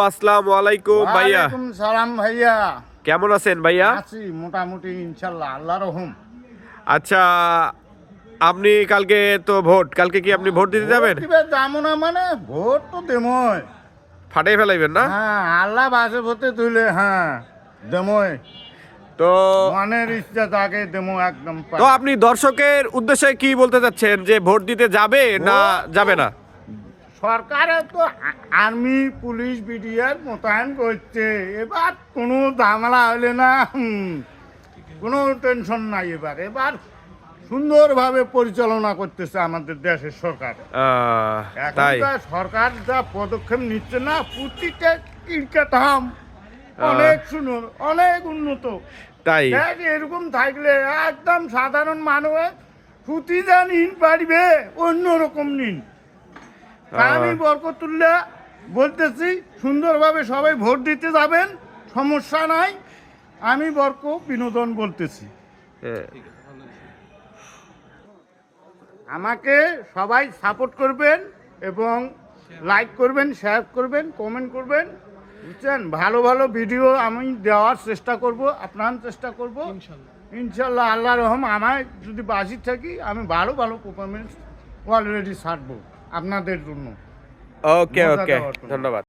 আসসালামু আলাইকুম ভাইয়া। ওয়ালাইকুম সালাম ভাইয়া। কেমন আছেন ভাইয়া? আছি মোটামুটি ইনশাল্লাহ, আল্লাহর রহম। আচ্ছা, আপনি কালকে তো ভোট, কালকে কি আপনি ভোট দিতে যাবেন? যাবো না মানে ভোট তো দেমই। ফাটাই ফেলাইবেন না? হ্যাঁ, আল্লাহ বাসে ভোটে তুলে, হ্যাঁ দেমই। তো মনের ইচ্ছা তাকে দেমো একদম। তো আপনি দর্শকের উদ্দেশ্যে কি বলতে চাচ্ছেন, যে ভোট দিতে যাবে না যাবে না? সরকারে তো আর্মি পুলিশ বিডিআর মোতায়েন করছে, এবার কোনো ঝামেলা হলে না, কোনো টেনশন নাই। এবার সুন্দরভাবে পরিচালনা করতেছে আমাদের দেশের সরকার। তাই এখনকার সরকার যা পদক্ষেপ নিচ্ছে না, প্রতিটা ক্রিকেটাম অনেক সুন্দর, অনেক উন্নত। তাই দেখ, এরকম থাকলে একদম সাধারণ মানুষ প্রতিটা নিন পারবে, অন্যরকম নিন। আমি বরকতুল্লাহ বলতেছি, সুন্দরভাবে সবাই ভোট দিতে যাবেন, সমস্যা নাই। আমি বিনোদন বলতেছি। আমাকে সবাই সাপোর্ট করবেন এবং লাইক করবেন, শেয়ার করবেন, কমেন্ট করবেন, বুঝছেন? ভালো ভালো ভিডিও আমি দেওয়ার চেষ্টা করব, আপনার চেষ্টা করব ইনশাল্লাহ। আল্লাহর রহম, আমার যদি বাজি থাকি আমি ভালো ভালো পারফরমেন্স অলরেডি ছাড়বো আপনাদের জন্য। ওকে, ধন্যবাদ।